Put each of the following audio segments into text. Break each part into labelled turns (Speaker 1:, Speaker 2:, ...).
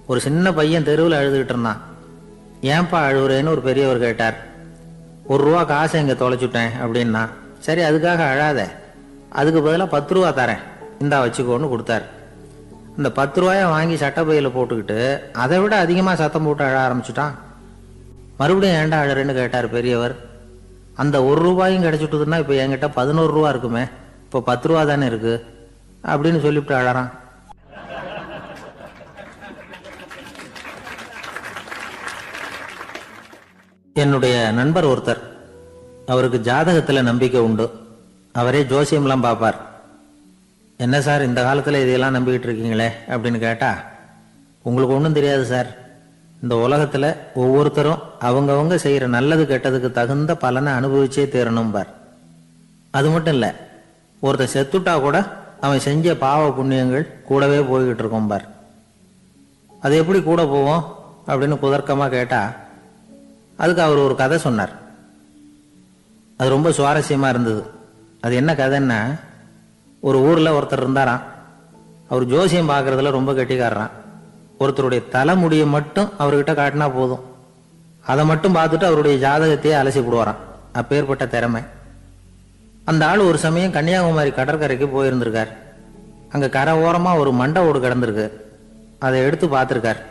Speaker 1: ஒரு சின்ன பையன் தெருவில் அழுதுகிட்டு இருந்தான். ஏன்பா அழுவுறேன்னு ஒரு பெரியவர் கேட்டார். ₹1 காசை இங்கே தொலைச்சுட்டேன் அப்படின்னா. சரி, அதுக்காக அழாத, அதுக்கு பதிலாக 10 ரூபா தரேன், இந்தா வச்சுக்கோன்னு கொடுத்தார். இந்த 10 ரூபாயை வாங்கி சட்டப்பையில் போட்டுக்கிட்டு அதை விட அதிகமாக சத்தம் போட்டு அழ ஆரம்பிச்சுட்டான். மறுபடியும் ஏன்டா அழறேன்னு கேட்டார் பெரியவர். அந்த ₹1 கிடைச்சிட்டுதுன்னா இப்போ என்கிட்ட 11 ரூபா இருக்குமே, இப்போ 10 ரூபா தானே இருக்கு அப்படின்னு சொல்லிவிட்டு அழறான். என்னுடைய நண்பர் ஒருத்தர், அவருக்கு ஜாதகத்தில் நம்பிக்கை உண்டு. அவரே ஜோசியம்லாம் பார்ப்பார். என்ன சார் இந்த காலத்தில் இதையெல்லாம் நம்பிக்கிட்டு இருக்கீங்களே அப்படின்னு கேட்டா, உங்களுக்கு ஒன்றும் தெரியாது சார், இந்த உலகத்தில் ஒவ்வொருத்தரும் அவங்கவங்க செய்கிற நல்லது கெட்டதுக்கு தகுந்த பலனை அனுபவிச்சே தீரணும் பார். அது மட்டும் இல்லை, ஒருத்தர் செத்துட்டா கூட அவன் செஞ்ச பாவ புண்ணியங்கள் கூடவே போய்கிட்டு இருக்கோம் பார். அது எப்படி கூட போவோம் அப்படின்னு குதர்க்கமாக கேட்டா, அதுக்கு அவர் ஒரு கதை சொன்னார். அது ரொம்ப சுவாரஸ்யமாக இருந்தது. அது என்ன கதைன்னா, ஒரு ஊரில் ஒருத்தர் இருந்தாராம். அவர் ஜோசியம் பார்க்குறதுல ரொம்ப கெட்டிக்காரரான். ஒருத்தருடைய தலைமுடியை மட்டும் அவர்கிட்ட காட்டினா போதும், அதை மட்டும் பார்த்துட்டு அவருடைய ஜாதகத்தையே அலசி போடுவாராம். அப்பேற்பட்ட திறமை. அந்த ஆள் ஒரு சமயம் கன்னியாகுமரி கடற்கரைக்கு போயிருந்திருக்கார். அங்கே கரை ஓரமாக ஒரு மண்டை ஓடு கிடந்திருக்கு. அதை எடுத்து பார்த்துருக்கார்.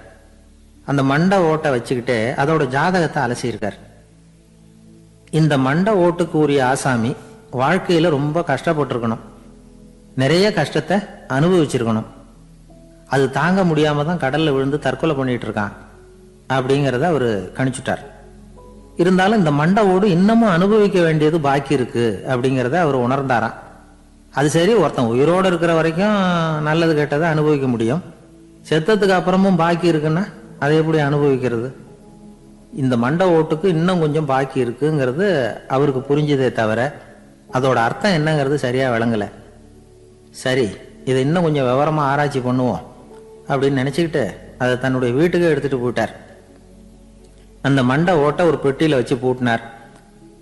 Speaker 1: அந்த மண்டை ஓட்டை வச்சுக்கிட்டு அதோட ஜாதகத்தை அலசியிருக்கார். இந்த மண்டை ஓட்டுக்கு உரிய ஆசாமி வாழ்க்கையில் ரொம்ப கஷ்டப்பட்டிருக்கணும், நிறைய கஷ்டத்தை அனுபவிச்சிருக்கணும். அது தாங்க முடியாம தான் கடல்ல விழுந்து தற்கொலை பண்ணிட்டு இருக்கான் அப்படிங்கிறத அவர் கணிச்சுட்டார். இருந்தாலும் இந்த மண்டை ஓடு இன்னமும் அனுபவிக்க வேண்டியது பாக்கி இருக்கு அப்படிங்கிறத அவர் உணர்ந்தாராம். அது சரி, ஒருத்தன் உயிரோடு இருக்கிற வரைக்கும் நல்லது கெட்டதை அனுபவிக்க முடியும், செத்ததுக்கு அப்புறமும் பாக்கி இருக்குன்னா அதை எப்படி அனுபவிக்கிறது? இந்த மண்டை ஓட்டுக்கு இன்னும் கொஞ்சம் பாக்கி இருக்குங்கிறது அவருக்கு புரிஞ்சதே தவிர அதோட அர்த்தம் என்னங்கிறது சரியா விளங்கல. சரி, இதை இன்னும் கொஞ்சம் விவரமா ஆராய்ச்சி பண்ணுவோம் அப்படின்னு நினைச்சுக்கிட்டு அதை தன்னுடைய வீட்டுக்கு எடுத்துட்டு போயிட்டார். அந்த மண்டை ஓட்டை ஒரு பெட்டியில வச்சு பூட்டினார்.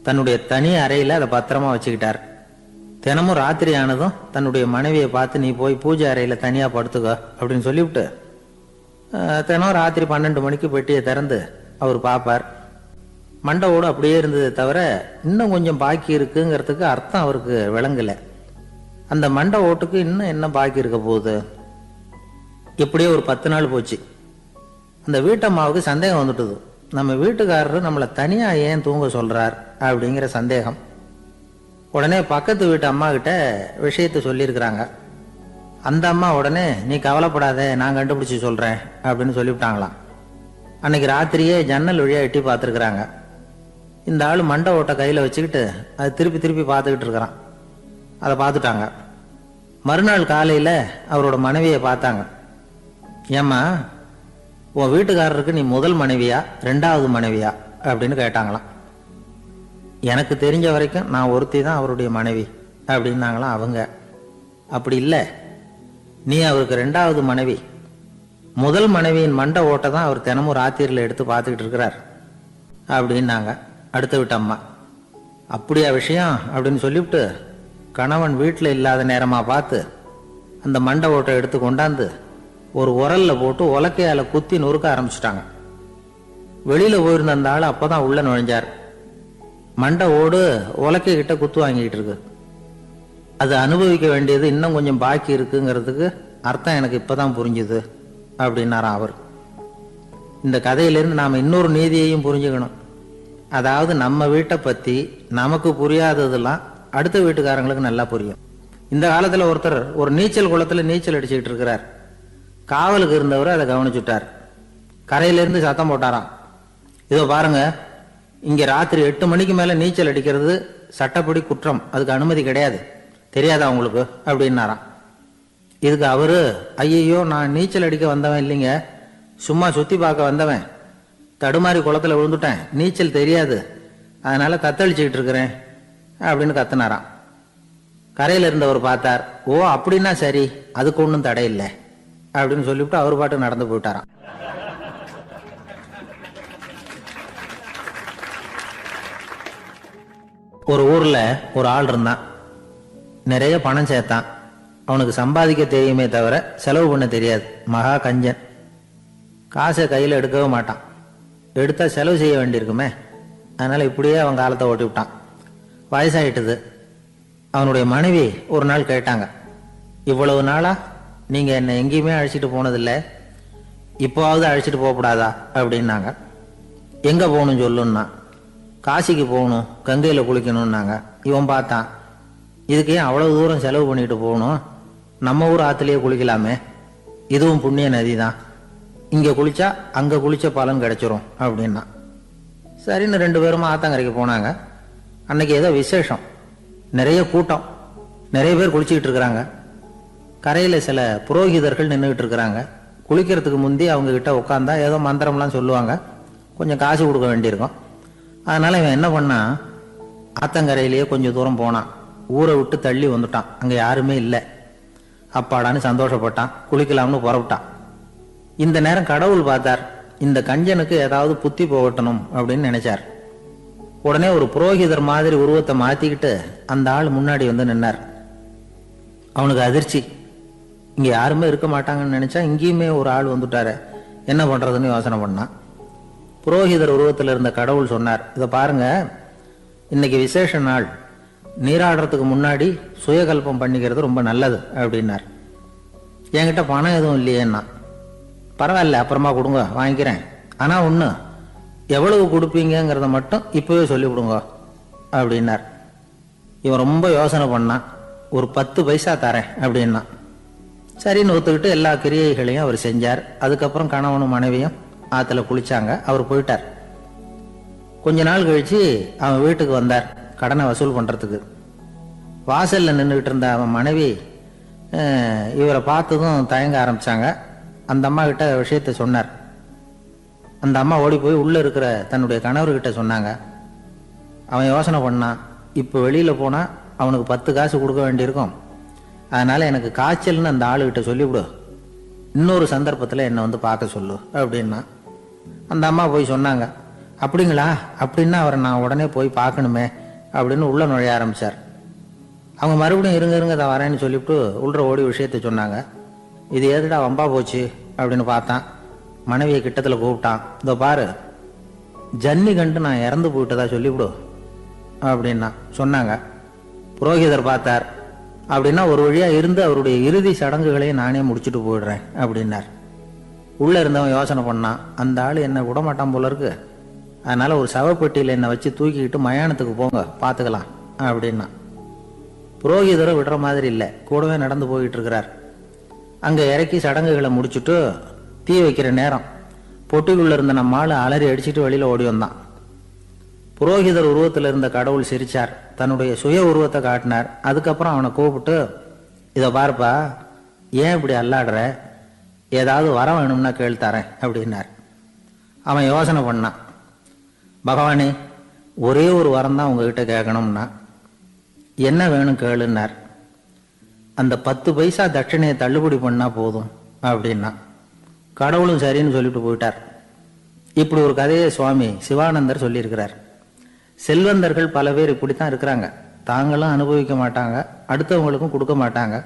Speaker 1: தன்னுடைய தனி அறையில அதை பத்திரமா வச்சுக்கிட்டார். தினமும் ராத்திரி ஆனதும் தன்னுடைய மனைவியை பார்த்து, நீ போய் பூஜை அறையில தனியா படுத்துக்க அப்படின்னு சொல்லிவிட்டு தினம் ராத்திரி 12 மணிக்கு பெட்டியை திறந்து அவர் பார்ப்பார். மண்டை ஓடு அப்படியே இருந்ததே தவிர இன்னும் கொஞ்சம் பாக்கி இருக்குங்கிறதுக்கு அர்த்தம் அவருக்கு விளங்கல. அந்த மண்டை ஓட்டுக்கு இன்னும் என்ன பாக்கி இருக்க போகுது? எப்படியோ ஒரு 10 நாள் போச்சு. அந்த வீட்டம்மாவுக்கு சந்தேகம் வந்துட்டுது. நம்ம வீட்டுக்காரரு நம்மளை தனியா ஏன் தூங்க சொல்றார் அப்படிங்கிற சந்தேகம். உடனே பக்கத்து வீட்டு அம்மா கிட்ட விஷயத்தை சொல்லியிருக்கிறாங்க. அந்த அம்மா உடனே, நீ கவலைப்படாத, நான் கண்டுபிடிச்சி சொல்றேன் அப்படின்னு சொல்லிவிட்டாங்களாம். அன்னைக்கு ராத்திரியே ஜன்னல் வழியா எட்டி பார்த்துருக்குறாங்க. இந்த ஆள் மண்டை ஓட்டை கையில வச்சுக்கிட்டு அது திருப்பி திருப்பி பார்த்துக்கிட்டு இருக்கிறான். அதை பார்த்துட்டாங்க. மறுநாள் காலையில அவரோட மனைவியை பார்த்தாங்க. ஏம்மா, உன் வீட்டுக்காரருக்கு நீ முதல் மனைவியா 2வது மனைவியா அப்படின்னு கேட்டாங்களாம். எனக்கு தெரிஞ்ச வரைக்கும் நான் ஒருத்தி தான் அவருடைய மனைவி அப்படின்னாங்களாம் அவங்க. அப்படி இல்லை, நீ அவருக்கு 2வது மனைவி. முதல் மனைவியின் மண்டை ஓட்டை தான் அவர் தினமும் ராத்திரியில் எடுத்து பார்த்துக்கிட்டு இருக்கிறார் அப்படின்னாங்க அடுத்த வீட்டு அம்மா. அப்படியா விஷயம் அப்படின்னு சொல்லிவிட்டு கணவன் வீட்டில் இல்லாத நேரமா பார்த்து அந்த மண்டை ஓட்டை எடுத்து கொண்டாந்து ஒரு உரல்ல போட்டு உலக்கையால குத்தி நொறுக்க ஆரம்பிச்சுட்டாங்க. வெளியில போயிருந்த அந்த ஆள் அப்பதான் உள்ள நுழைஞ்சார். மண்டை ஓடு உலக்கை கிட்ட குத்து வாங்கிட்டு இருக்கு. அது அனுபவிக்க வேண்டியது இன்னும் கொஞ்சம் பாக்கி இருக்குங்கிறதுக்கு அர்த்தம் எனக்கு இப்பதான் புரிஞ்சுது அப்படின்னாராம் அவர். இந்த கதையிலிருந்து நாம இன்னொரு நீதியையும் புரிஞ்சுக்கணும். அதாவது நம்ம வீட்டை பத்தி நமக்கு புரியாததெல்லாம் அடுத்த வீட்டுக்காரங்களுக்கு நல்லா புரியும். இந்த காலத்துல ஒருத்தர் ஒரு நீச்சல் குளத்துல நீச்சல் அடிச்சுக்கிட்டு இருக்கிறார். காவலுக்கு இருந்தவர் அதை கவனிச்சுட்டார். கரையிலிருந்து சத்தம் போட்டாராம், இதோ பாருங்க, இங்க ராத்திரி 8 மணிக்கு மேல நீச்சல் அடிக்கிறது சட்டப்படி குற்றம், அதுக்கு அனுமதி கிடையாது, தெரியாதா உங்களுக்கு அப்படின்னாராம். இதுக்கு அவரு, ஐயோ நான் நீச்சல் அடிக்க வந்தவன் இல்லைங்க, சும்மா சுத்தி பார்க்க வந்தவன், தடுமாறி குளத்துல விழுந்துட்டேன், நீச்சல் தெரியாது, அதனால தத்தளிச்சுக்கிட்டு இருக்கிறேன் அப்படின்னு கத்துனாராம். கரையில இருந்தவர் பார்த்தார். ஓ அப்படின்னா சரி, அதுக்கு ஒன்றும் தடை இல்லை அப்படின்னு சொல்லிவிட்டு அவர் பாட்டு நடந்து போயிட்டாராம். ஒரு ஊர்ல ஒரு ஆள் இருந்தான். நிறைய பணம் சேர்த்தான். அவனுக்கு சம்பாதிக்க தெரியுமே தவிர செலவு பண்ண தெரியாது. மகா கஞ்சன். காசை கையில் எடுக்கவே மாட்டான். எடுத்தால் செலவு செய்ய வேண்டியிருக்குமே. அதனால் இப்படியே அவன் காலத்தை ஓட்டி விட்டான். வயசாகிட்டுது. அவனுடைய மனைவி ஒரு நாள் கேட்டாங்க, இவ்வளவு நாளாக நீங்கள் என்னை எங்கேயுமே அழைச்சிட்டு போனதில்லை, இப்போவாவது அழைச்சிட்டு போகக்கூடாதா அப்படின்னாங்க. எங்கே போகணும் சொல்லுன்னா. காசிக்கு போகணும், கங்கையில் குளிக்கணும்னாங்க. இவன் பார்த்தான், இதுக்கு ஏன் அவ்வளோ தூரம் செலவு பண்ணிட்டு போகணும், நம்ம ஊர் ஆற்றுலேயே குளிக்கலாமே, இதுவும் புண்ணிய நதி தான், இங்கே குளிச்சா அங்கே குளிச்ச பலன் கிடைச்சிரும் அப்படின்னா. சரின்னு 2 பேரும் ஆத்தங்கரைக்கு போனாங்க. அன்னைக்கு ஏதோ விசேஷம், நிறைய கூட்டம், நிறைய பேர் குளிச்சுக்கிட்டு இருக்கிறாங்க. கரையில் சில புரோகிதர்கள் நின்றுக்கிட்டு இருக்கிறாங்க. குளிக்கிறதுக்கு முந்தி அவங்க கிட்ட உட்காந்தா ஏதோ மந்திரம்லாம் சொல்லுவாங்க, கொஞ்சம் காசு கொடுக்க வேண்டியிருக்கும். அதனால இவன் என்ன பண்ணான், ஆத்தங்கரையிலேயே கொஞ்சம் தூரம் போனான். ஊரை விட்டு தள்ளி வந்துட்டான், அங்கே யாருமே இல்லை. அப்பாடான்னு சந்தோஷப்பட்டான், குளிக்கலாம்னு புறப்பட்டான். இந்த நேரம் கடவுள் பார்த்தார், இந்த கஞ்சனுக்கு ஏதாவது புத்தி போகட்டணும் அப்படின்னு நினைச்சார். உடனே ஒரு புரோகிதர் மாதிரி உருவத்தை மாத்திக்கிட்டு அந்த ஆள் முன்னாடி வந்து நின்னார். அவனுக்கு அதிர்ச்சி, இங்க யாருமே இருக்க மாட்டாங்கன்னு நினைச்சா இங்கேயுமே ஒரு ஆள் வந்துட்டாரு, என்ன பண்றதுன்னு யோசனை பண்ணான். புரோகிதர் உருவத்தில் இருந்த கடவுள் சொன்னார், இதை பாருங்க, இன்னைக்கு விசேஷ நாள், நீராடுறதுக்கு முன்னாடி சுயகல்பம் பண்ணிக்கிறது ரொம்ப நல்லது அப்படின்னார். என்கிட்ட பணம் எதுவும் இல்லையேன்னா. பரவாயில்ல, அப்புறமா கொடுங்க, வாங்கிக்கிறேன். ஆனால் ஒன்று, எவ்வளவு கொடுப்பீங்கிறத மட்டும் இப்போவே சொல்லிவிடுங்க அப்படின்னார். இவன் ரொம்ப யோசனை பண்ணான். ஒரு 10 பைசா தரேன் அப்படின்னா. சரின்னு ஒத்துக்கிட்டு எல்லா கிரியைகளையும் அவர் செஞ்சார். அதுக்கப்புறம் கணவனும் மனைவியும் ஆற்றுல குளிச்சாங்க. அவர் போயிட்டார். கொஞ்ச நாள் கழிச்சு அவன் வீட்டுக்கு வந்தார் கடனை வசூல் பண்ணுறதுக்கு. வாசலில் நின்றுக்கிட்டு இருந்த அவன் மனைவி இவரை பார்த்ததும் தயங்க ஆரம்பித்தாங்க. அந்த அம்மா கிட்ட விஷயத்த சொன்னார். அந்த அம்மா ஓடி போய் உள்ளே இருக்கிற தன்னுடைய கணவர்கிட்ட சொன்னாங்க. அவன் யோசனை பண்ணான், இப்போ வெளியில் போனால் அவனுக்கு 10 காசு கொடுக்க வேண்டியிருக்கும், அதனால் எனக்கு காய்ச்சல்னு அந்த ஆளுகிட்ட சொல்லிவிடு, இன்னொரு சந்தர்ப்பத்தில் என்னை வந்து பார்க்க சொல்லு அப்படின்னா. அந்த அம்மா போய் சொன்னாங்க. அப்படிங்களா, அப்படின்னா அவரை நான் உடனே போய் பார்க்கணுமே அப்படின்னு உள்ளே நுழைய ஆரம்பித்தார். அவங்க மறுபடியும் இருங்க தான் வரேன்னு சொல்லிவிட்டு உள்ள ஓடி விஷயத்த சொன்னாங்க. இது எதுடா வம்பா போச்சு அப்படின்னு பார்த்தான். மனைவியை கிட்டத்தில் கூப்பிட்டான். இதோ பாரு, ஜன்னி கண்டு நான் இறந்து போயிட்டதா சொல்லிவிடு அப்படின்னா சொன்னாங்க. புரோகிதர் பார்த்தார். அப்படின்னா ஒரு வழியாக இருந்து அவருடைய இறுதி சடங்குகளையும் நானே முடிச்சுட்டு போயிடுறேன் அப்படின்னார். உள்ளே இருந்தவன் யோசனை பண்ணான், அந்த ஆள் என்னை விடமாட்டான் போல இருக்கு, அதனால் ஒரு சவப்பெட்டியில் என்னை வச்சு தூக்கிக்கிட்டு மயானத்துக்கு போங்க, பார்த்துக்கலாம் அப்படின்னா. புரோகிதரை விடுற மாதிரி இல்லை, கூடவே நடந்து போயிட்டு இருக்கிறார். அங்கே இறக்கி சடங்குகளை முடிச்சுட்டு தீ வைக்கிற நேரம் பொட்டிக்குள்ளே இருந்த நம்ம ஆள் அலறி அடிச்சுட்டு வெளியில் ஓடி வந்தான். புரோகிதர் உருவத்தில் இருந்த கடவுள் சிரிச்சார், தன்னுடைய சுய உருவத்தை காட்டினார். அதுக்கப்புறம் அவனை கூப்பிட்டு, இதை பார்ப்பா, ஏன் இப்படி அல்லாடுற, ஏதாவது வரம் வேணும்னா கேள்வித்தரேன் அப்படின்னார். அவன் யோசனை பண்ணான். பகவானே, ஒரே ஒரு வரம் தான் உங்ககிட்ட கேட்கணும்னா. என்ன வேணும் கேளுன்னார். அந்த 10 பைசா தட்சணையை தள்ளுபடி பண்ணா போதும் அப்படின்னா. கடவுளும் சரின்னு சொல்லிட்டு போயிட்டார். இப்படி ஒரு கதையை சுவாமி சிவானந்தர் சொல்லியிருக்கிறார். செல்வந்தர்கள் பல பேர் இப்படித்தான் இருக்கிறாங்க, தாங்களும் அனுபவிக்க மாட்டாங்க, அடுத்தவங்களுக்கும் கொடுக்க மாட்டாங்க.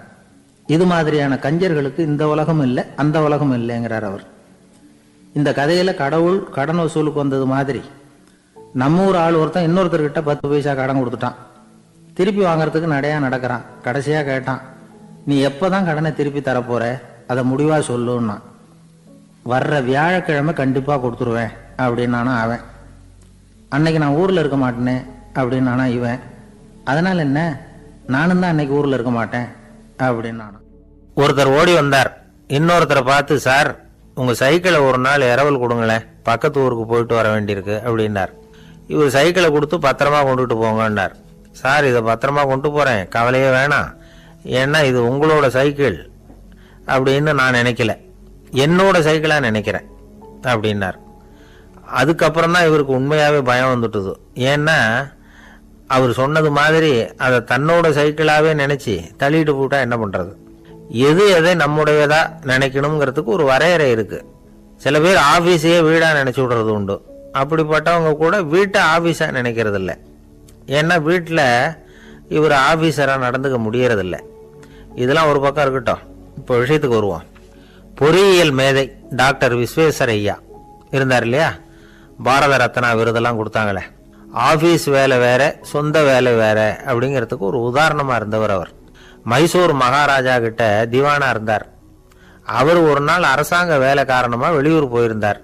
Speaker 1: இது மாதிரியான கஞ்சர்களுக்கு இந்த உலகம் இல்லை அந்த உலகம் இல்லைங்கிறார் அவர். இந்த கதையில கடவுள் கடன் வசூலுக்கு வந்தது மாதிரி நம்ம ஊர் ஆள் ஒருத்தன் இன்னொருத்தர்கிட்ட 10 பைசா கடன் கொடுத்துட்டான். திருப்பி வாங்கறதுக்கு நடையா நடக்கிறான். கடைசியா கேட்டான், நீ எப்பதான் கடனை திருப்பி தரப்போற, அதை முடிவா சொல்லுன்னா. வர்ற வியாழக்கிழமை கண்டிப்பா கொடுத்துருவேன் அப்படின்னானா அவன். அன்னைக்கு நான் ஊர்ல இருக்க மாட்டேனே அப்படின்னானா இவன். அதனால என்ன, நானும் தான் அன்னைக்கு ஊர்ல இருக்க மாட்டேன் அப்படின்னானா. ஒருத்தர் ஓடி வந்தார். இன்னொருத்தரை பார்த்து, சார் உங்க சைக்கிளை ஒரு நாள் இரவல் கொடுங்களேன், பக்கத்து ஊருக்கு போயிட்டு வர வேண்டியிருக்கு அப்படின்னார். இவர் சைக்கிளை கொடுத்து பத்திரமா கொண்டுட்டு போங்கன்னார். சார் இதை பத்திரமா கொண்டு போறேன், கவலையே வேணாம், ஏன்னா இது உங்களோட சைக்கிள் அப்படின்னு நான் நினைக்கல, என்னோட சைக்கிளா நினைக்கிறேன் அப்படின்னார். அதுக்கப்புறம் தான் இவருக்கு உண்மையாவே பயம் வந்துட்டுது. ஏன்னா அவர் சொன்னது மாதிரி அதை தன்னோட சைக்கிளாவே நினைச்சு தள்ளிட்டு போட்டா என்ன பண்றது. எது எதை நம்முடையதா நினைக்கணுங்கிறதுக்கு ஒரு வரையறை இருக்கு. சில பேர் ஆபீஸையே வீடா நினைச்சு விடுறது உண்டு. அப்படிப்பட்டவங்க கூட வீட்டை ஆபீஸா நினைக்கிறது இல்லை. ஏன்னா வீட்டில் இவர் ஆபீஸரா நடந்துக்க முடியறதில்ல. இதெல்லாம் ஒரு பக்கம் இருக்கட்டும், இப்போ விஷயத்துக்கு வருவோம். பொறியியல் மேதை டாக்டர் விஸ்வேஸ்வரய்யா இருந்தார் இல்லையா, பாரத ரத்னா விருதெல்லாம் கொடுத்தாங்களே. ஆபீஸ் வேலை வேற, சொந்த வேலை வேற அப்படிங்கிறதுக்கு ஒரு உதாரணமா இருந்தவர் அவர். மைசூர் மகாராஜா கிட்ட திவானா இருந்தார். அவர் ஒரு நாள் அரசாங்க வேலை காரணமா வெளியூர் போயிருந்தார்.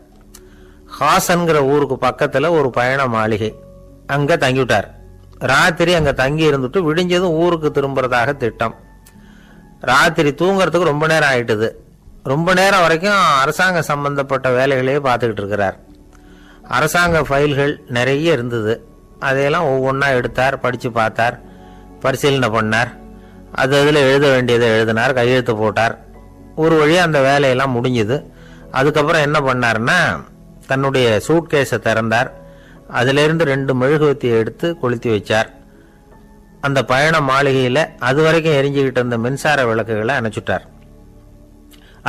Speaker 1: ஹாசன்கிற ஊருக்கு பக்கத்துல ஒரு பயண மாளிகை, அங்க தங்கிவிட்டார். ராத்திரி அங்க தங்கி இருந்துட்டு விடிஞ்சதும் ஊருக்கு திரும்புறதாக திட்டம். ராத்திரி தூங்குறதுக்கு ரொம்ப நேரம் ஆயிட்டுது. ரொம்ப நேரம் வரைக்கும் அரசாங்க சம்பந்தப்பட்ட வேலைகளையே பார்த்துக்கிட்டு இருக்கிறார். அரசாங்க ஃபைல்கள் நிறைய இருந்தது. அதையெல்லாம் ஒவ்வொன்றா எடுத்தார், படித்து பார்த்தார், பரிசீலனை பண்ணார். அதில் எழுத வேண்டியதை எழுதினார், கையெழுத்து போட்டார். ஒரு வழியாக அந்த வேலையெல்லாம் முடிஞ்சுது. அதுக்கப்புறம் என்ன பண்ணார்னா, தன்னுடைய சூட்கேஸை திறந்தார். அதிலிருந்து 2 மெழுகுவத்தியை எடுத்து கொளுத்தி வச்சார். அந்த பயண மாளிகையில் அது வரைக்கும் எரிஞ்சுக்கிட்டு இருந்த மின்சார விளக்குகளை அணைச்சுட்டார்.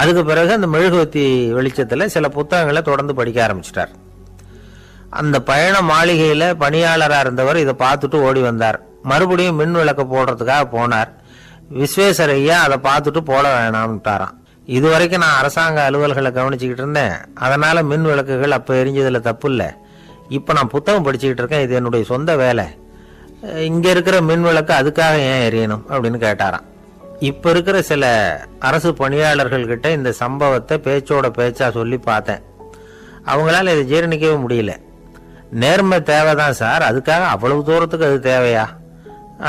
Speaker 1: அதுக்கு பிறகு அந்த மெழுகுவத்தி வெளிச்சத்தில் சில புத்தகங்களை தொடர்ந்து படிக்க ஆரம்பிச்சிட்டார். அந்த பயண மாளிகையில் பணியாளராக இருந்தவர் இதை பார்த்துட்டு ஓடி வந்தார். மறுபடியும் மின் விளக்கு போடுறதுக்காக போனார். விஸ்வேஸ்வரய்யா அதை பார்த்துட்டு போட வேணாம்ட்டாராம். இதுவரைக்கும் நான் அரசாங்க அலுவல்களை கவனிச்சுக்கிட்டு இருந்தேன், அதனால மின் விளக்குகள் அப்போ எரிஞ்சதில் தப்பு இல்லை. இப்போ நான் புத்தகம் படிச்சுக்கிட்டு இருக்கேன், இது என்னுடைய சொந்த வேலை. இங்கே இருக்கிற மின் விளக்கு அதுக்காக ஏன் எரியணும் அப்படின்னு கேட்டாராம். இப்போ இருக்கிற சில அரசு பணியாளர்கள் கிட்ட இந்த சம்பவத்தை பேச்சோட பேச்சா சொல்லி பார்த்தேன். அவங்களால இதை ஜீரணிக்கவே முடியல. நேர்மை தேவைதான் சார், அதுக்காக அவ்வளவு தூரத்துக்கு அது தேவையா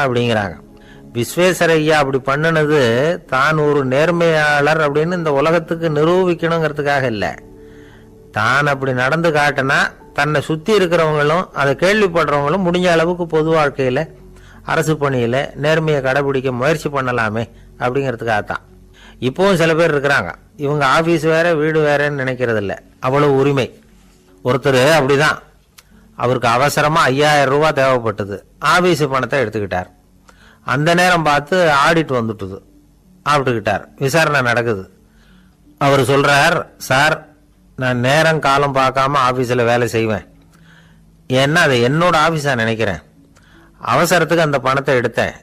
Speaker 1: அப்படிங்கிறாங்க. விஸ்வேஸ்வரய்யா அப்படி பண்ணினது தான் ஒரு நேர்மையாளர் அப்படின்னு இந்த உலகத்துக்கு நிரூபிக்கணுங்கிறதுக்காக இல்லை. தான் அப்படி நடந்து காட்டினா தன்னை சுற்றி இருக்கிறவங்களும் அதை கேள்விப்படுறவங்களும் முடிஞ்ச அளவுக்கு பொது வாழ்க்கையில் அரசு பணியில் நேர்மையை கடைபிடிக்க முயற்சி பண்ணலாமே அப்படிங்கிறதுக்காகத்தான். இப்போவும் சில பேர் இருக்கிறாங்க, இவங்க ஆஃபீஸ் வேற வீடு வேறன்னு நினைக்கிறது இல்லை, அவ்வளவு உரிமை. ஒருத்தர் அப்படிதான், அவருக்கு அவசரமாக 5000 ரூபா தேவைப்பட்டது. ஆஃபீஸு பணத்தை எடுத்துக்கிட்டார். அந்த நேரம் பார்த்து ஆடிட் வந்துட்டுது, ஆப்பிட்டுக்கிட்டார். விசாரணை நடக்குது. அவர் சொல்றார், சார் நான் நேரம் காலம் பார்க்காம ஆஃபீஸில் வேலை செய்வேன், ஏன்னா அதை என்னோட ஆஃபீஸாக நினைக்கிறேன். அவசரத்துக்கு அந்த பணத்தை எடுத்தேன்,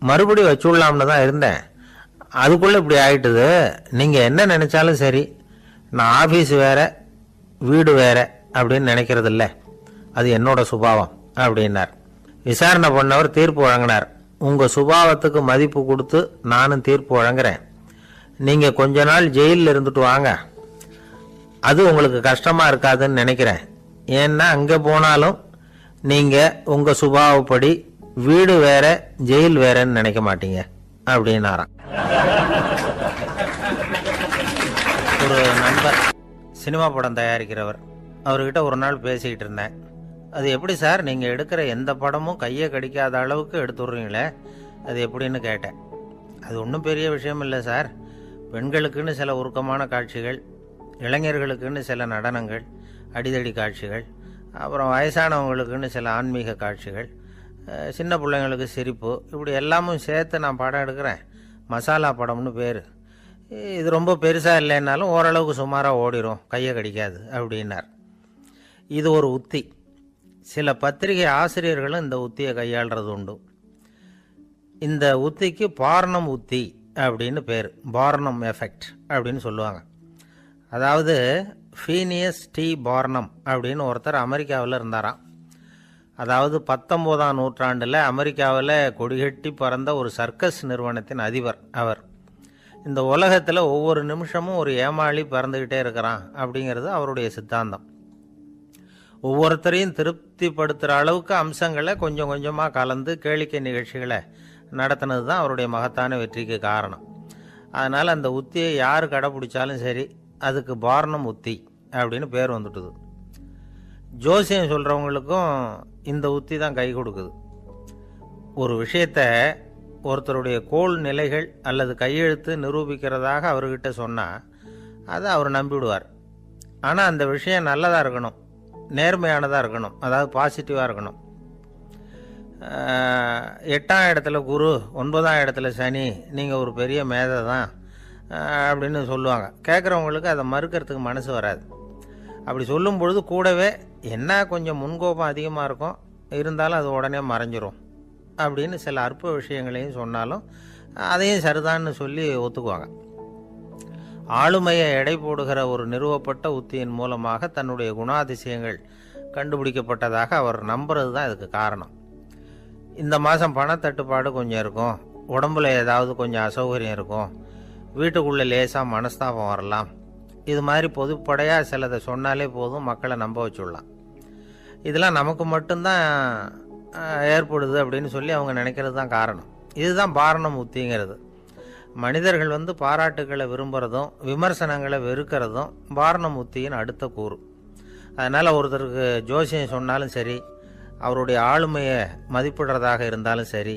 Speaker 1: மறுபடியும் வச்சுடலாம்னு தான் இருந்தேன், அதுக்குள்ளே இப்படி ஆயிட்டுது. நீங்கள் என்ன நினைச்சாலும் சரி, நான் ஆஃபீஸ் வேற வீடு வேற அப்படின்னு நினைக்கிறது இல்லை, அது என்னோட சுபாவம் அப்படின்னார். விசாரணை பண்ணவர் தீர்ப்பு வழங்கினார். உங்கள் சுபாவத்துக்கு மதிப்பு கொடுத்து நானும் தீர்ப்பு வழங்குறேன். நீங்கள் கொஞ்ச நாள் ஜெயிலில் இருந்துட்டு வாங்க, அது உங்களுக்கு கஷ்டமாக இருக்காதுன்னு நினைக்கிறேன். ஏன்னா அங்கே போனாலும் நீங்கள் உங்கள் சுபாவப்படி வீடு வேற ஜெயில் வேறன்னு நினைக்க மாட்டீங்க அப்படின்னாராம். ஒரு நண்பர் சினிமா படம் தயாரிக்கிறவர், அவர்கிட்ட ஒரு நாள் பேசிக்கிட்டு இருந்தேன். அது எப்படி சார் நீங்கள் எடுக்கிற எந்த படமும் கையை கடிக்காத அளவுக்கு எடுத்துடுறீங்களே, அது எப்படின்னு கேட்டேன். அது ஒன்றும் பெரிய விஷயம் இல்லை சார், பெண்களுக்குன்னு சில உருக்கமான காட்சிகள், இளைஞர்களுக்குன்னு சில நடனங்கள், அடிதடி காட்சிகள், அப்புறம் வயசானவங்களுக்குன்னு சில ஆன்மீக காட்சிகள், சின்ன பிள்ளைங்களுக்கு சிரிப்பு, இப்படி எல்லாமும் சேர்த்து நான் படம் எடுக்கிறேன். மசாலா படம்னு பேர். இது ரொம்ப பெருசாக இல்லைன்னாலும் ஓரளவுக்கு சுமாராக ஓடிடும், கையை கடிக்காது அப்படின்னார். இது ஒரு உத்தி. சில பத்திரிகை ஆசிரியர்களும் இந்த உத்தியை கையாளுறது உண்டு. இந்த உத்திக்கு பார்னம் உத்தி அப்படின்னு பேர், பார்னம் எஃபெக்ட் அப்படின்னு சொல்லுவாங்க. அதாவது ஃபீனியஸ் டி பார்னம் அப்படின்னு ஒருத்தர் அமெரிக்காவில் இருந்தாராம். அதாவது 19ஆம் நூற்றாண்டில் அமெரிக்காவில் கொடிகட்டி பறந்த ஒரு சர்க்கஸ் நிறுவனத்தின் அதிபர் அவர். இந்த உலகத்தில் ஒவ்வொரு நிமிஷமும் ஒரு ஏமாளி பறந்துக்கிட்டே இருக்கிறான் அப்படிங்கிறது அவருடைய சித்தாந்தம். ஒவ்வொருத்தரையும் திருப்திப்படுத்துகிற அளவுக்கு அம்சங்களை கொஞ்சம் கொஞ்சமாக கலந்து கேளிக்கை நிகழ்ச்சிகளை நடத்தினது தான் அவருடைய மகத்தான வெற்றிக்கு காரணம். அதனால் அந்த உத்தியை யார் கடைப்பிடிச்சாலும் சரி, அதுக்கு பார்னம் உத்தி அப்படின்னு பேர் வந்துட்டுது. ஜோசியம் சொல்கிறவங்களுக்கும் இந்த உத்தி தான் கை கொடுக்குது. ஒரு விஷயத்த ஒருத்தருடைய கோள் நிலைகள் அல்லது கையெழுத்து நிரூபிக்கிறதாக அவர்கிட்ட சொன்னால் அதை அவர் நம்பிவிடுவார். ஆனால் அந்த விஷயம் நல்லதாக இருக்கணும், நேர்மையானதாக இருக்கணும், அதாவது பாசிட்டிவாக இருக்கணும். 8ஆம் இடத்துல குரு, 9ஆம் இடத்துல சனி, நீங்கள் ஒரு பெரிய மேதை தான் அப்படின்னு சொல்லுவாங்க. கேட்குறவங்களுக்கு அதை மறுக்கிறதுக்கு மனசு வராது. அப்படி சொல்லும் பொழுது கூடவே என்ன கொஞ்சம் முன்கோபம் அதிகமாக இருக்கும், இருந்தாலும் அது உடனே மறைஞ்சிரும் அப்படின்னு சில அற்ப விஷயங்களையும் சொன்னாலும் அதையும் சரிதான்னு சொல்லி ஒத்துக்குவாங்க. ஆளுமையை எடை போடுகிற ஒரு நிறுவப்பட்ட உத்தியின் மூலமாக தன்னுடைய குணாதிசயங்கள் கண்டுபிடிக்கப்பட்டதாக அவர் நம்புறது தான் இதுக்கு காரணம். இந்த மாதம் பணத்தட்டுப்பாடு கொஞ்சம் இருக்கும், உடம்புல ஏதாவது கொஞ்சம் அசௌகரியம் இருக்கும், வீட்டுக்குள்ளே லேசாக மனஸ்தாபம் வரலாம், இது மாதிரி பொதுப்படையாக சிலதை சொன்னாலே போதும், மக்களை நம்ப வச்சுடலாம். இதெல்லாம் நமக்கு மட்டும்தான் ஏற்படுது அப்படின்னு சொல்லி அவங்க நினைக்கிறது தான் காரணம். இதுதான் பாரணம் உத்திங்கிறது. மனிதர்கள் பாராட்டுக்களை விரும்புகிறதும் விமர்சனங்களை வெறுக்கிறதும் பாரணம் உத்தியின் அடுத்த கூறு. அதனால் ஒருத்தருக்கு ஜோசியம் சொன்னாலும் சரி, அவருடைய ஆளுமையை மதிப்பிடுறதாக இருந்தாலும் சரி,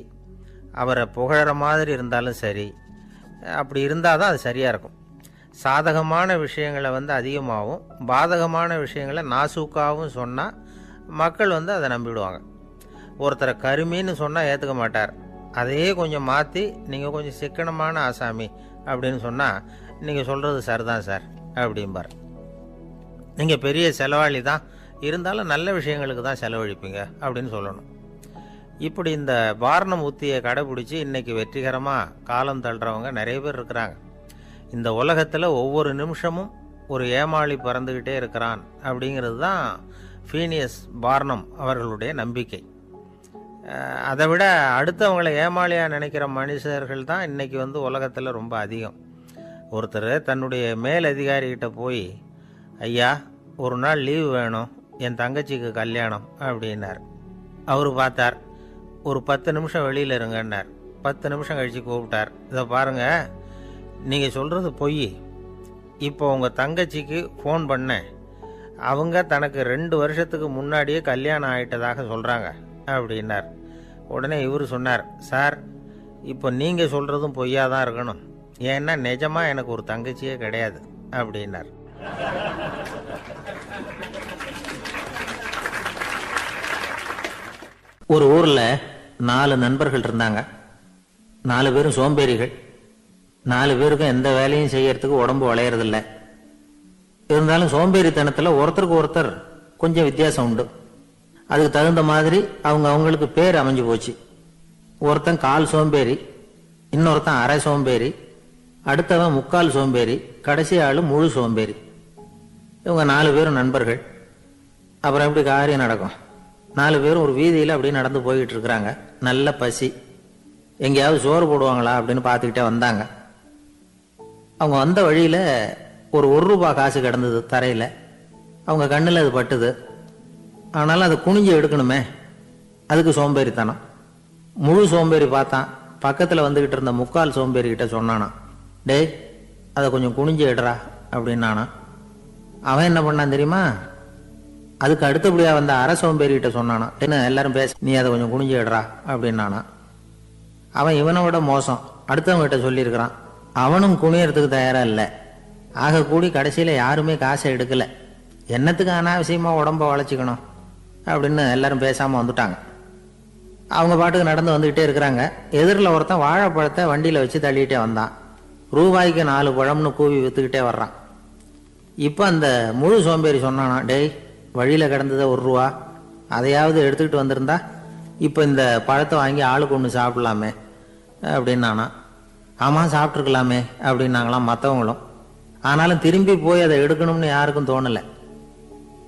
Speaker 1: அவரை புகழற மாதிரி இருந்தாலும் சரி, அப்படி இருந்தால் தான் அது சரியாக இருக்கும். சாதகமான விஷயங்களை அதிகமாகவும் பாதகமான விஷயங்களை நாசூக்காகவும் சொன்னால் மக்கள் அதை நம்பிவிடுவாங்க. ஒருத்தரை கருமின்னு சொன்னால் ஏற்றுக்க மாட்டார். அதையே கொஞ்சம் மாற்றி நீங்கள் கொஞ்சம் சிக்கனமான ஆசாமி அப்படின்னு சொன்னால் நீங்கள் சொல்கிறது சரிதான் சார் அப்படிம்பார். நீங்கள் பெரிய செலவாளி தான், இருந்தாலும் நல்ல விஷயங்களுக்கு தான் செலவழிப்பீங்க அப்படின்னு சொல்லணும். இப்படி இந்த பாரணம் உத்தியை கடைபிடிச்சி இன்றைக்கி வெற்றிகரமாக காலம் தள்ளுறவங்க நிறைய பேர் இருக்கிறாங்க. இந்த உலகத்தில் ஒவ்வொரு நிமிஷமும் ஒரு ஏமாளி பறந்துக்கிட்டே இருக்கிறான் அப்படிங்கிறது தான் ஃபீனியஸ் பார்னம் அவர்களுடைய நம்பிக்கை. அதை விட அடுத்தவங்களை ஏமாளியாக நினைக்கிற மனுஷர்கள் தான் இன்றைக்கி உலகத்தில் ரொம்ப அதிகம். ஒருத்தர் தன்னுடைய மேல் அதிகாரிகிட்ட போய், ஐயா ஒரு நாள் லீவு வேணும், என் தங்கச்சிக்கு கல்யாணம் அப்படின்னார். அவர் பார்த்தார், ஒரு 10 நிமிஷம் வெளியில் இருங்கன்னார். 10 நிமிஷம் கழித்து கூப்பிட்டார், இதை பாருங்கள், நீங்கள் சொல்கிறது பொய், இப்போ உங்கள் தங்கச்சிக்கு ஃபோன் பண்ணேன், அவங்க தனக்கு 2 வருஷத்துக்கு முன்னாடியே கல்யாணம் ஆகிட்டதாக சொல்கிறாங்க அப்படின்னார். உடனே இவர் சொன்னார், சார் இப்போ நீங்கள் சொல்கிறதும் பொய்யா தான் இருக்கணும், ஏன்னா நிஜமாக எனக்கு ஒரு தங்கச்சியே கிடையாது அப்படின்னார்.
Speaker 2: ஒரு ஊரில் 4 நண்பர்கள் இருந்தாங்க. 4 பேரும் சோம்பேறிகள். 4 பேருக்கும் எந்த வேலையும் செய்யறதுக்கு உடம்பு வளையறதில்ல. இருந்தாலும் சோம்பேறித்தனத்தில் ஒருத்தருக்கு ஒருத்தர் கொஞ்சம் வித்தியாசம் உண்டு. அதுக்கு தகுந்த மாதிரி அவங்களுக்கு பேர் அமைஞ்சு போச்சு. ஒருத்தன் கால் சோம்பேறி, இன்னொருத்தன் அரை சோம்பேறி, அடுத்தவன் முக்கால் சோம்பேறி, கடைசி ஆள் முழு சோம்பேறி. இவங்க 4 பேரும் நண்பர்கள். அப்புறம் எப்படி காரியம் நடக்கும்? 4 பேரும் ஒரு வீதியில் அப்படியே நடந்து போய்கிட்டு இருக்கிறாங்க. நல்ல பசி, எங்கேயாவது சோறு போடுவாங்களா அப்படின்னு பார்த்துக்கிட்டே வந்தாங்க. அவங்க வந்த வழியில் ஒரு ரூபாய் காசு கிடந்தது தரையில். அவங்க கண்ணில் அது பட்டுது. ஆனாலும் அதை குனிஞ்சு எடுக்கணுமே, அதுக்கு சோம்பேறித்தனம். முழு சோம்பேறி பார்த்தான். பக்கத்தில் வந்துக்கிட்டு இருந்த முக்கால் சோம்பேறிக்கிட்ட சொன்னானா, டேய் அதை கொஞ்சம் குனிஞ்சு எடுறா அப்படின்னானா. அவன் என்ன பண்ணான் தெரியுமா? அதுக்கு அடுத்தபடியாக வந்த அரை சோம்பேறிக்கிட்ட சொன்னானா, என்ன எல்லாரும் பேச, நீ அதை கொஞ்சம் குனிஞ்சு எடுறா அப்படின்னானா. அவன் இவனை விட மோசம், அடுத்தவங்ககிட்ட சொல்லியிருக்கிறான். அவனும் குனியறதுக்கு தயாராக இல்லை. ஆக கூடி கடைசியில் யாருமே காசை எடுக்கலை. என்னத்துக்கு அனாவசியமாக உடம்ப வளைச்சிக்கணும் அப்படின்னு எல்லாரும் பேசாமல் வந்துட்டாங்க. அவங்க பாட்டுக்கு நடந்து வந்துக்கிட்டே இருக்கிறாங்க. எதிரில் ஒருத்தன் வாழைப்பழத்தை வண்டியில் வச்சு தள்ளிகிட்டே வந்தான். ரூபாய்க்கு 4 பழம்னு கூவி விற்றுக்கிட்டே வர்றான். இப்போ அந்த முழு சோம்பேறி சொன்னானா, டேய் வழியில் கிடந்ததை ரூபா, அதையாவது எடுத்துக்கிட்டு வந்திருந்தா இப்போ இந்த பழத்தை வாங்கி ஆளுக்கு ஒன்று சாப்பிடலாமே அப்படின்னானா. ஆமாம் சாப்பிட்ருக்கலாமே அப்படின்னாங்களாம் மற்றவங்களும். ஆனாலும் திரும்பி போய் அதை எடுக்கணும்னு யாருக்கும் தோணலை.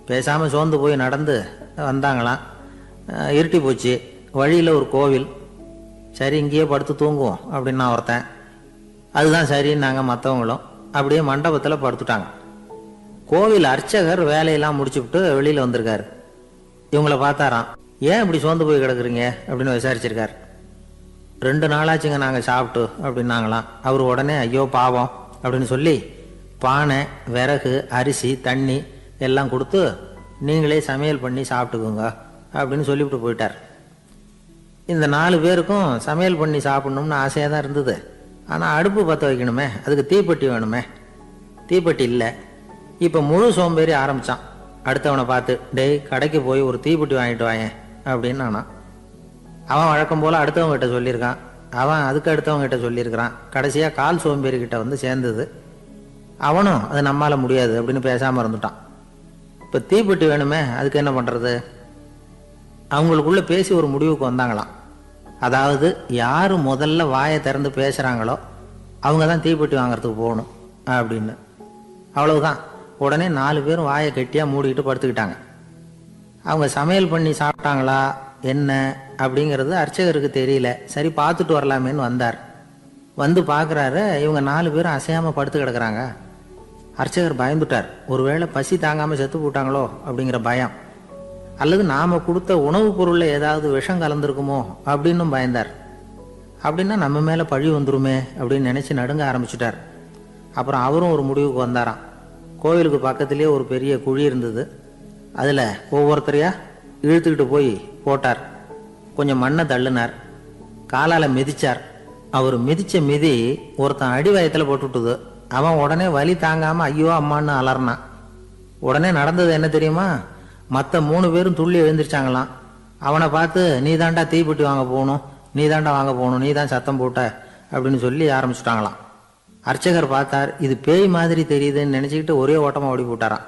Speaker 2: பேசாமல் சோர்ந்து போய் நடந்து வந்தாங்களாம். இருட்டி போச்சு. வழியில் ஒரு கோவில். சரி இங்கேயே படுத்து தூங்குவோம் அப்படின்னா ஒருத்தன். அதுதான் சரின்னாங்க மற்றவங்களும். அப்படியே மண்டபத்தில் படுத்துட்டாங்க. கோவில் அர்ச்சகர் வேலையெல்லாம் முடிச்சுவிட்டு வெளியில் வந்திருக்காரு. இவங்கள பார்த்தாராம். ஏன் இப்படி சோர்ந்து போய் கிடக்குறீங்க அப்படின்னு விசாரிச்சிருக்காரு. 2 நாளாச்சுங்க நாங்கள் சாப்பிட்டு அப்படின்னாங்களாம். அவர் உடனே ஐயோ பாவம் அப்படின்னு சொல்லி பானை, விறகு, அரிசி, தண்ணி எல்லாம் கொடுத்து நீங்களே சமையல் பண்ணி சாப்பிட்டுக்குங்க அப்படின்னு சொல்லிவிட்டு போயிட்டார். இந்த 4 பேருக்கும் சமையல் பண்ணி சாப்பிட்ணும்னு ஆசையாக தான் இருந்தது. ஆனால் அடுப்பு பற்ற வைக்கணுமே, அதுக்கு தீப்பெட்டி வேணுமே. தீப்பெட்டி இல்லை. இப்போ முழு சோம்பேறி ஆரம்பித்தான். அடுத்தவனை பார்த்து, டேய் கடைக்கு போய் ஒரு தீப்பெட்டி வாங்கிட்டு வாயேன் அப்படின்னு நானா. அவன் வழக்கம் போல் அடுத்தவங்ககிட்ட சொல்லியிருக்கான். அவன் அதுக்கு அடுத்தவங்ககிட்ட சொல்லியிருக்கிறான். கடைசியாக கால் சோம்பேறிக்கிட்ட வந்து சேர்ந்தது. அவனும் அது நம்மால் முடியாது அப்படின்னு பேசாமல் இருந்துட்டான். இப்போ தீப்பெட்டி வேணுமே, அதுக்கு என்ன பண்ணுறது? அவங்களுக்குள்ளே பேசி ஒரு முடிவுக்கு வந்தாங்களாம். அதாவது யார் முதல்ல வாயை திறந்து பேசுகிறாங்களோ அவங்க தான் தீப்பெட்டி வாங்கிறதுக்கு போகணும்.
Speaker 1: அப்படின்னு. அவ்வளவுதான். உடனே 4 பேரும் வாயை கெட்டியா மூடிக்கிட்டு படுத்துக்கிட்டாங்க. அவங்க சமையல் பண்ணி சாப்பிட்டாங்களா என்ன அப்படிங்கிறது அர்ச்சகருக்கு தெரியல. சரி பார்த்துட்டு வரலாமேன்னு வந்தார். வந்து பார்க்குறாரு, இவங்க 4 பேரும் அசையாமல் படுத்து கிடக்குறாங்க. அர்ச்சகர் பயந்துட்டார். ஒருவேளை பசி தாங்காமல் செத்து போட்டாங்களோ அப்படிங்கிற பயம், அல்லது நாம் கொடுத்த உணவுப் பொருளில் ஏதாவது விஷம் கலந்துருக்குமோ அப்படின்னும் பயந்தார். அப்படின்னா நம்ம மேலே பழி வந்துருமே அப்படின்னு நினச்சி நடுங்க ஆரம்பிச்சுட்டார். அப்புறம் அவரும் ஒரு முடிவுக்கு வந்தாராம். கோவிலுக்கு பக்கத்துலேயே ஒரு பெரிய குழி இருந்தது. அதில் ஒவ்வொருத்தரையா இழுத்துக்கிட்டு போய் போட்டார். கொஞ்சம் மண்ணை தள்ளினார். காலால் மிதிச்சார். அவர் மிதிச்ச மிதி ஒருத்தன் அடி வயத்தில் போட்டுவிட்டுது. அவன் உடனே வலி தாங்காமல் ஐயோ அம்மான்னு அலறினான். உடனே நடந்தது என்ன தெரியுமா? மற்ற 3 பேரும் துள்ளி எழுந்திரிச்சாங்களாம். அவனை பார்த்து நீ தாண்டா தீப்பெட்டி வாங்க போகணும், நீ தாண்டா வாங்க போகணும், நீ தான் சத்தம் போட்ட அப்படின்னு சொல்லி ஆரம்பிச்சுட்டாங்களாம். அர்ச்சகர் பார்த்தார். இது பேய் மாதிரி தெரியுதுன்னு நினச்சிக்கிட்டு ஒரே ஓட்டமாக ஓடி போட்டாராம்.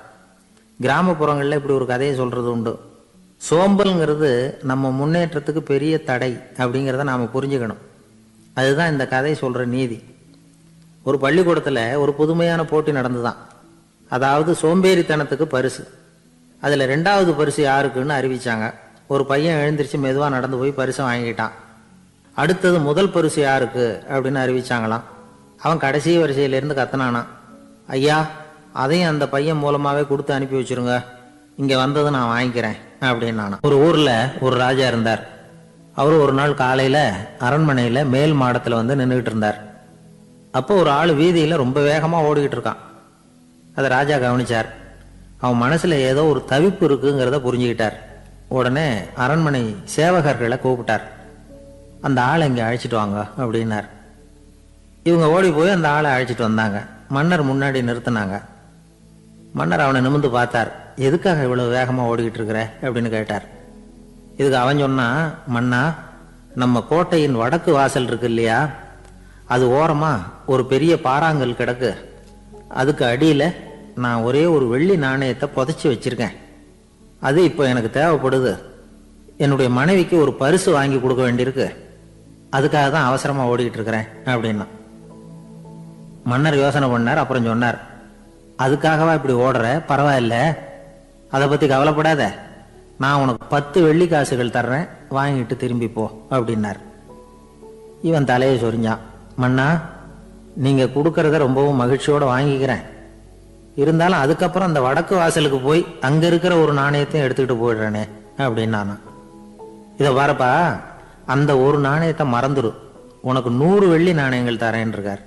Speaker 1: கிராமப்புறங்களில் இப்படி ஒரு கதையை சொல்கிறது உண்டு. சோம்பல்ங்கிறது நம்ம முன்னேற்றத்துக்கு பெரிய தடை அப்படிங்கிறத நாம் புரிஞ்சுக்கணும். அதுதான் இந்த கதை சொல்கிற நீதி. ஒரு பள்ளிக்கூடத்தில் ஒரு புதுமையான போட்டி நடந்துதான். அதாவது சோம்பேறித்தனத்துக்கு பரிசு. அதில் 2வது பரிசு யாருக்குன்னு அறிவிச்சாங்க. ஒரு பையன் எழுந்திரிச்சு மெதுவாக நடந்து போய் பரிசை வாங்கிட்டான். அடுத்தது முதல் பரிசு யாருக்கு அப்படின்னு அறிவிச்சாங்களாம். அவன் கடைசி வரிசையிலேருந்து கத்துனானா, ஐயா அதையும் அந்த பையன் மூலமாகவே கொடுத்து அனுப்பி வச்சிருங்க, இங்கே வந்தது நான் வாங்கிக்கிறேன் அப்படின்னு. ஒரு ஊரில் ஒரு ராஜா இருந்தார். அவர் ஒரு நாள் காலையில் அரண்மனையில் மேல் மாடத்தில் வந்து நின்றுக்கிட்டு இருந்தார். அப்போ ஒரு ஆள் வீதியில் ரொம்ப வேகமாக ஓடிக்கிட்டு இருக்கான். அதை ராஜா கவனிச்சார். அவன் மனசில் ஏதோ ஒரு தவிப்பு இருக்குங்கிறத புரிஞ்சுக்கிட்டார். உடனே அரண்மனை சேவகர்களை கூப்பிட்டார். அந்த ஆளை இங்கே அழைச்சிட்டு வாங்க அப்படின்னார். இவங்க ஓடி போய் அந்த ஆளை அழைச்சிட்டு வந்தாங்க. மன்னர் முன்னாடி நிறுத்தினாங்க. மன்னர் அவனை நிமிர்ந்து பார்த்தார். எதுக்காக இவ்வளவு வேகமாக ஓடிக்கிட்டு இருக்கிற அப்படின்னு கேட்டார். இதுக்கு அவன் சொன்னா, மன்னா நம்ம கோட்டையின் வடக்கு வாசல் இருக்கு இல்லையா, அது ஓரமா ஒரு பெரிய பாறாங்கல் கிடக்கு. அதுக்கு அடியில் நான் ஒரே ஒரு வெள்ளி நாணயத்தை புதைச்சி வச்சிருக்கேன். அது இப்போ எனக்கு தேவைப்படுது. என்னுடைய மனைவிக்கு ஒரு பரிசு வாங்கி கொடுக்க வேண்டியிருக்கு. அதுக்காக தான் அவசரமாக ஓடிக்கிட்டு இருக்கிறேன் அப்படின்னா. மன்னர் யோசனை பண்ணார். அப்புறம் சொன்னார், அதுக்காகவா இப்படி ஓடுற? பரவாயில்ல, அதை பற்றி கவலைப்படாத. நான் உனக்கு 10 வெள்ளி காசுகள் தர்றேன், வாங்கிட்டு திரும்பி போ அப்படின்னார். இவன் தலையை சொரிஞ்சான். மன்னா, நீங்கள் கொடுக்கறத ரொம்பவும் மகிழ்ச்சியோடு வாங்கிக்கிறேன். இருந்தாலும் அதுக்கப்புறம் அந்த வடக்கு வாசலுக்கு போய் அங்கே இருக்கிற ஒரு நாணயத்தையும் எடுத்துக்கிட்டு போயிடுறேனே அப்படின்னானா. இதை பாருப்பா, அந்த ஒரு நாணயத்தை மறந்துடு, உனக்கு 100 வெள்ளி நாணயங்கள் தரேன் இருக்கார்.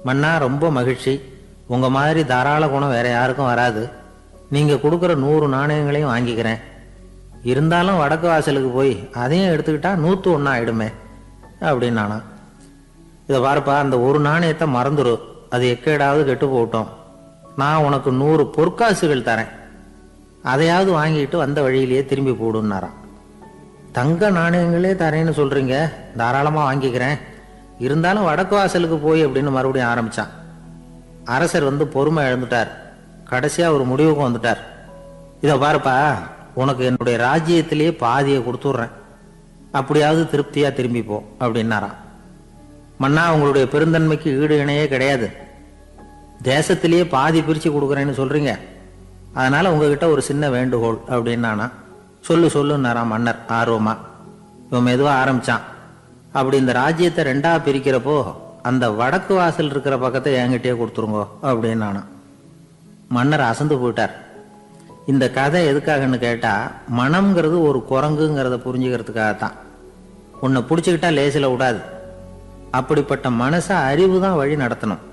Speaker 1: மன்னா, ரொம்ப மகிழ்ச்சி. உங்கள் மாதிரி தாராள குணம் வேற யாருக்கும் வராது. நீங்கள் கொடுக்குற 100 நாணயங்களையும் வாங்கிக்கிறேன். இருந்தாலும் வடக்கு வாசலுக்கு போய் அதையும் எடுத்துக்கிட்டா 101 ஆயிடுமே அப்படின்னானா. இதை பாருப்பா, அந்த ஒரு நாணயத்தை மறந்துடு, அது எக்கேடாவது கெட்டு போட்டோம். நான் உனக்கு 100 பொற்காசுகள் தரேன், அதையாவது வாங்கிட்டு வந்த வழியிலேயே திரும்பி போடுன்னாரான். தங்க நாணயங்களே தரேன்னு சொல்றீங்க, தாராளமாக வாங்கிக்கிறேன். இருந்தாலும் வடக்கு வாசலுக்கு போய் அப்படின்னு மறுபடியும் ஆரம்பிச்சான். அரசர் வந்து பொறுமை இழந்துட்டார். கடைசியா ஒரு முடிவுக்கு வந்துட்டார். இதை பாருப்பா, உனக்கு என்னுடைய ராஜ்யத்திலேயே பாதியை கொடுத்துட்றேன், அப்படியாவது திருப்தியா திரும்பி போ அப்படின்னாராம். மன்னா, உங்களுடைய பெருந்தன்மைக்கு ஈடு இணையே கிடையாது. தேசத்திலேயே பாதி பிரிச்சு கொடுக்குறேன்னு சொல்றீங்க, அதனால உங்ககிட்ட ஒரு சின்ன வேண்டுகோள் அப்படின்னானா. சொல்லுன்னாராம் மன்னர் ஆர்வமா. இவன் மெதுவா ஆரம்பிச்சான். அப்படி இந்த ராஜ்யத்தை 2ஆ பிரிக்கிறப்போ அந்த வடக்கு வாசல் இருக்கிற பக்கத்தை என்கிட்டயே கொடுத்துருங்கோ அப்படின்னானா. மன்னர் அசந்து போயிட்டார். இந்த கதை எதுக்காகன்னு கேட்டா, மனம்ங்கிறது ஒரு குரங்குங்கிறத புரிஞ்சுக்கிறதுக்காகத்தான். உன்னை பிடிச்சிக்கிட்டா லேசில் விடாது. அப்படிப்பட்ட மனசை அறிவு தான் வழி நடத்தணும்.